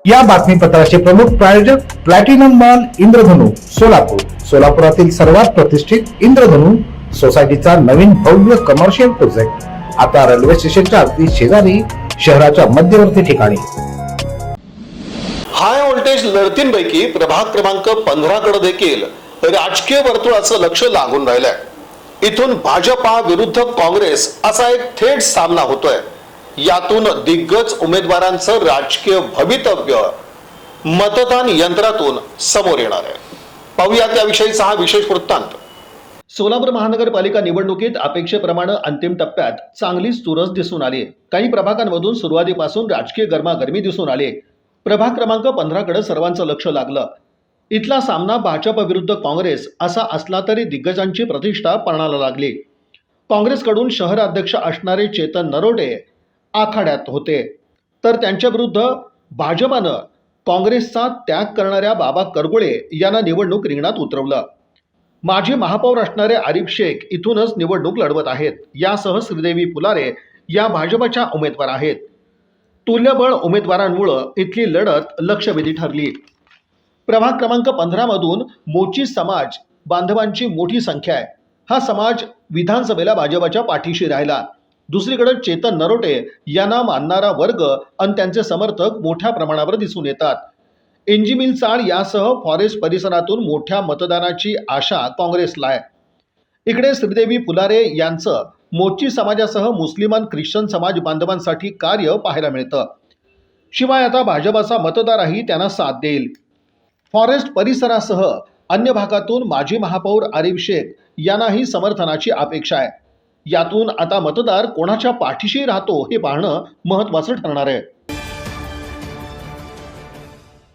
या बातमीपत्राचे प्रमुख प्रायोजक प्लॅटिनम मॉल इंद्रधनु सोलापूर. सोलापुरातील सर्वात प्रतिष्ठित इंद्रधनु सोसायटीचा नवीन भव्य कमर्शियल प्रोजेक्ट आता रेल्वे स्टेशनच्या अगदी शेजारी शहराच्या मध्यवर्ती ठिकाणी. हाय व्होल्टेज लढतींपैकी प्रभाग क्रमांक 15 कडे देखील राजकीय वर्तुळाचं लक्ष लागून राहिलंय. इथून भाजपा विरुद्ध काँग्रेस असा एक थेट सामना होतोय. यातून दिग्गज उमेदवारांचं राजकीय भवितव्य मतदान यंत्रातून समोर येणार आहे. पाहूया त्याविषयीचा हा विशेष वृत्तांत. सोलापूर महानगरपालिका निवडणुकीत अपेक्षेप्रमाणे अंतिम टप्प्यात चांगलीच चुरस दिसून आली. काही प्रभागांमधून सुरुवातीपासून राजकीय गरमागरमी दिसून आली. प्रभाग क्रमांक 15 कडे सर्वांचं लक्ष लागलं. इथला सामना भाजप विरुद्ध काँग्रेस असा असला तरी दिग्गजांची प्रतिष्ठा पणाला लागली. काँग्रेसकडून शहर अध्यक्ष असणारे चेतन नरोटे आखाड्यात होते, तर त्यांच्या विरुद्ध भाजपानं काँग्रेसचा त्याग करणाऱ्या बाबा करगुळे यांना निवडणूक रिंगणात उतरवलं. माजी महापौर असणारे आरिफ शेख इथूनच निवडणूक लढवत आहेत. यासह श्रीदेवी फुलारे या भाजपच्या उमेदवार आहेत. तुल्यबळ उमेदवारांमुळे इथली लढत लक्षवेधी ठरली. प्रभाग क्रमांक 15 मधून मोची समाज बांधवांची मोठी संख्या आहे. हा समाज विधानसभेला भाजपच्या पाठीशी राहिला. दुसरीकडे चेतन नरोटे यांना मानणारा वर्ग आणि त्यांचे समर्थक मोठ्या प्रमाणावर दिसून येतात. इंजिमिल चाळ यासह फॉरेस्ट परिसरातून मोठ्या मतदानाची आशा काँग्रेसला आहे. इकडे श्रीदेवी फुलारे यांचं मोची समाजासह मुस्लिम आणि ख्रिश्चन समाज बांधवांसाठी कार्य पाहायला मिळतं. शिवाय आता भाजपाचा मतदारही त्यांना साथ देईल. फॉरेस्ट परिसरासह अन्य भागातून माजी महापौर आरिफ शेख यांनाही समर्थनाची अपेक्षा आहे. यातून आता मतदार कोणाच्या पाठीशी राहतो हे पाहणं महत्त्वाचं ठरणार आहे.